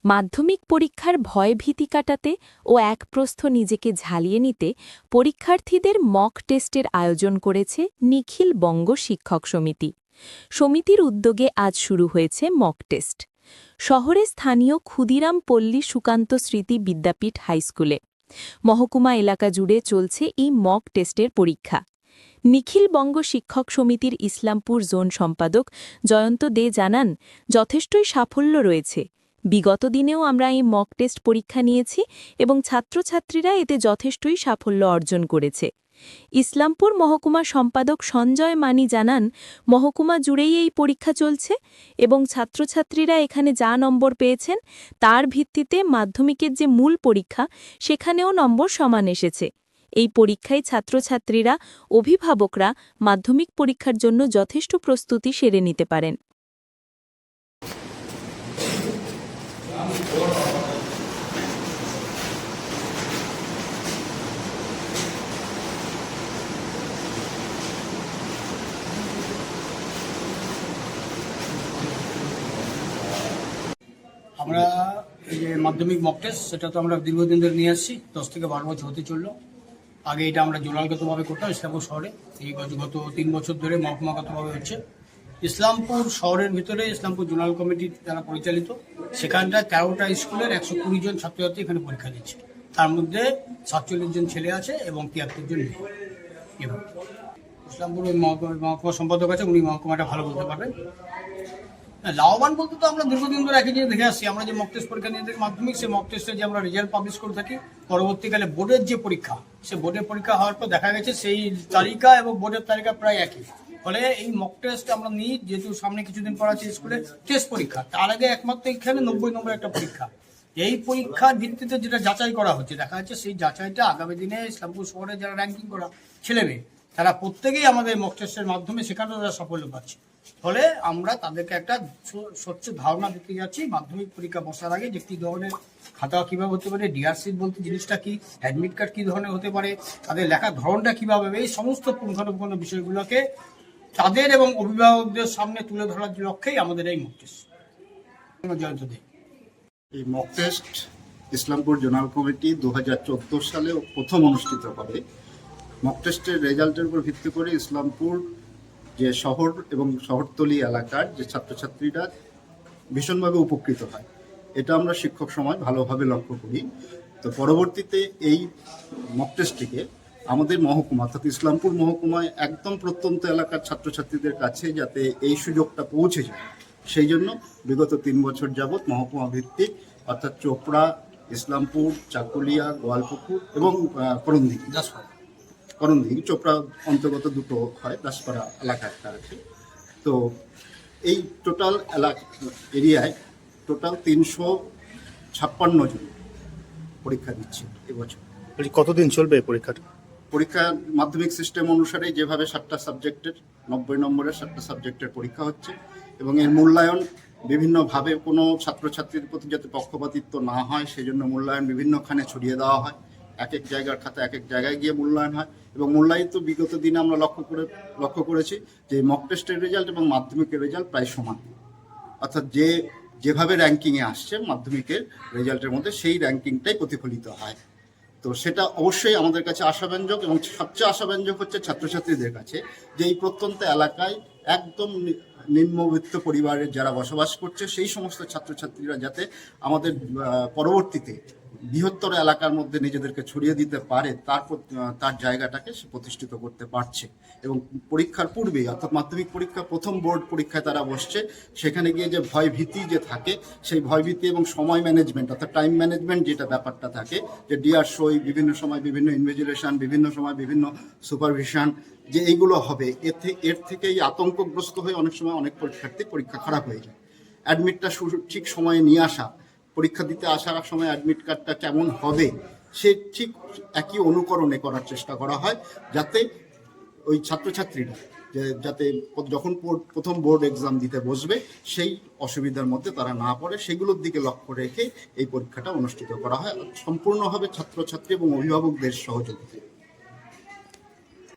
মাধ্যমিক পরীক্ষার ভয় ভীতি কাটাতে ও একপ্রস্থ নিজেকে ঝালিয়ে নিতে পরীক্ষার্থীদের মক টেস্টের আয়োজন করেছে নিখিল বঙ্গ শিক্ষক সমিতি। সমিতির উদ্যোগে আজ শুরু হয়েছে মক টেস্ট শহরে স্থানীয় ক্ষুদিরাম পল্লী সুকান্ত স্মৃতি বিদ্যাপীঠ হাইস্কুলে। মহকুমা এলাকা জুড়ে চলছে এই মক টেস্টের পরীক্ষা। নিখিল বঙ্গ শিক্ষক সমিতির ইসলামপুর জোন সম্পাদক জয়ন্ত দে জানান, যথেষ্টই সাফল্য রয়েছে। বিগত দিনেও আমরা এই মক টেস্ট পরীক্ষা নিয়েছি এবং ছাত্রছাত্রীরা এতে যথেষ্টই সাফল্য অর্জন করেছে। ইসলামপুর মহকুমা সম্পাদক সঞ্জয় মানি জানান, মহকুমা জুড়েই এই পরীক্ষা চলছে এবং ছাত্রছাত্রীরা এখানে যা নম্বর পেয়েছেন তার ভিত্তিতে মাধ্যমিকের যে মূল পরীক্ষা সেখানেও নম্বর সমান এসেছে। এই পরীক্ষায় ছাত্রছাত্রীরা, অভিভাবকরা মাধ্যমিক পরীক্ষার জন্য যথেষ্ট প্রস্তুতি সেরে নিতে পারেন। আমরা এই যে মাধ্যমিক মক টেস্ট সেটা তো আমরা দীর্ঘদিন ধরে নিয়ে আসছি, 10 থেকে 12 বছর হতে চললো। আগে এটা আমরা জোনালগতভাবে করতাম ইসলামপুর শহরে, এই গত 3 বছর ধরে মহকুমাগতভাবে হচ্ছে। ইসলামপুর শহরের ভিতরে ইসলামপুর জোনাল কমিটি যারা পরিচালিত, সেখানটা 13টা স্কুলের 120 জন ছাত্রছাত্রী এখানে পরীক্ষা দিচ্ছে। তার মধ্যে 47 জন ছেলে আছে এবং 73 জন মেয়ে। এভাবে ইসলামপুর মহকুমা সম্পাদক আছে, উনি মহকুমাটা ভালো বলতে পারবেন। লাভবান বলতে তো আমরা দীর্ঘদিন ধরে একই জিনিস দেখে আসছি। আমরা যে মক টেস্ট পরীক্ষা নিয়ে থাকি মাধ্যমিক, সেই মক টেস্টে যে আমরা রেজাল্ট পাবলিশ করে থাকি, পরবর্তীকালে বোর্ডের যে পরীক্ষা, সে বোর্ডের পরীক্ষা হওয়ার পর দেখা গেছে সেই তালিকা এবং বোর্ডের তালিকা প্রায় একই। ফলে এই মক টেস্ট আমরা নিই, যেহেতু সামনে কিছুদিন পর আছে স্কুলে টেস্ট পরীক্ষা, তার আগে একমাত্র এখানে 90 নম্বর একটা পরীক্ষা। এই পরীক্ষার ভিত্তিতে যেটা যাচাই করা হচ্ছে, দেখা যাচ্ছে সেই যাচাইটা আগামী দিনে ইসলামপুর শহরে যারা র্যাঙ্কিং করা ছেলেমেয়ে, তারা প্রত্যেকেই আমাদের মক টেস্টের মাধ্যমে সেখানেও তারা সাফল্য পাচ্ছে। ফলে আমরা তাদেরকে একটা স্বচ্ছ ধারণা দিতে যাচ্ছি মাধ্যমিক পরীক্ষা বসার আগে, যে কী ধরনের খাতা কীভাবে হতে পারে, ডিআরসিট বলতে জিনিসটা কি, অ্যাডমিট কার্ড কী ধরনের হতে পারে, তাদের লেখার ধরনটা কীভাবে, এই সমস্ত পুঙ্খানুপুঙ্খ বিষয়গুলোকে তাদের এবং অভিভাবকদের সামনে তুলে ধরার লক্ষ্যেই আমাদের এই মক টেস্ট। জয়ন্ত দে। এই mock test Islampur zonal committee 2014 সালে প্রথম অনুষ্ঠিত করে। মক টেস্টের রেজাল্টের উপর ভিত্তি করে ইসলামপুর যে শহর এবং শহরতলি এলাকার যে ছাত্রছাত্রীরা ভীষণভাবে উপকৃত হয়, এটা আমরা শিক্ষক সমাজ ভালোভাবে লক্ষ্য করি। তো পরবর্তীতে এই মক টেস্টটিকে আমাদের মহকুমা অর্থাৎ ইসলামপুর মহকুমায় একদম প্রত্যন্ত এলাকার ছাত্রছাত্রীদের কাছে যাতে এই সুযোগটা পৌঁছে যায়, সেই জন্য বিগত 3 বছর যাবৎ মহকুমা ভিত্তিক অর্থাৎ চোপড়া, ইসলামপুর, চাকুলিয়া, গোয়ালপুকুর এবং করণদিঘি, চোপড়া অন্তর্গত দুটো হয়, দাসপাড়া এলাকা একটা আছে। তো এই টোটাল এরিয়ায় টোটাল 356 জন পরীক্ষা দিচ্ছে এবছর। কতদিন চলবে এই পরীক্ষাটা? পরীক্ষা মাধ্যমিক সিস্টেম অনুসারে যেভাবে 7টা সাবজেক্টের 90 নম্বরের 7টা সাবজেক্টের পরীক্ষা হচ্ছে এবং এর মূল্যায়ন বিভিন্নভাবে কোনো ছাত্রছাত্রীর প্রতি যাতে পক্ষপাতিত্ব না হয় সেজন্য মূল্যায়ন বিভিন্নখানে ছড়িয়ে দেওয়া হয়। এক এক জায়গার খাতা এক এক জায়গায় গিয়ে মূল্যায়ন হয় এবং মূল্যায়িত বিগত দিনে আমরা লক্ষ্য করেছি যে মক টেস্টের রেজাল্ট এবং মাধ্যমিকের রেজাল্ট প্রায় সমান, অর্থাৎ যেভাবে র্যাঙ্কিংয়ে আসছে মাধ্যমিকের রেজাল্টের মধ্যে সেই র্যাঙ্কিংটাই প্রতিফলিত হয়। তো সেটা অবশ্যই আমাদের কাছে আশাব্যঞ্জক এবং সবচেয়ে আশাব্যঞ্জক হচ্ছে ছাত্রছাত্রীদের কাছে, যে এই প্রত্যন্ত এলাকায় একদম নিম্নবিত্ত পরিবারের যারা বসবাস করছে সেই সমস্ত ছাত্রছাত্রীরা যাতে আমাদের পরবর্তীতে বৃহত্তর এলাকার মধ্যে নিজেদেরকে ছড়িয়ে দিতে পারে, তার জায়গাটাকে সে প্রতিষ্ঠিত করতে পারছে। এবং পরীক্ষার পূর্বে অর্থাৎ মাধ্যমিক পরীক্ষা প্রথম বোর্ড পরীক্ষায় তারা বসছে, সেখানে গিয়ে যে ভয় ভীতি যে থাকে, সেই ভয় ভীতি এবং সময় ম্যানেজমেন্ট অর্থাৎ টাইম ম্যানেজমেন্ট যেটা ব্যাপারটা থাকে, যে ডিআর সই, বিভিন্ন সময় বিভিন্ন ইনভিজিলেশন, বিভিন্ন সময় বিভিন্ন সুপারভিশন, যে এইগুলো হবে, এর থেকেই আতঙ্কগ্রস্ত হয়ে অনেক সময় অনেক পরীক্ষার্থী পরীক্ষা খারাপ হয়ে যায়। অ্যাডমিটটা ঠিক সময়ে নিয়ে আসা, পরীক্ষা দিতে আসার সময় অ্যাডমিট কার্ডটা কেমন হবে সে ঠিক একই অনুকরণে করার চেষ্টা করা হয়, যাতে ওই ছাত্রছাত্রীরা যাতে যখন প্রথম বোর্ড এক্সাম দিতে বসবে সেই অসুবিধার মধ্যে তারা না পড়ে, সেগুলোর দিকে লক্ষ্য রেখে এই পরীক্ষাটা অনুষ্ঠিত করা হয় সম্পূর্ণভাবে ছাত্রছাত্রী এবং অভিভাবকদের সহযোগিতায়।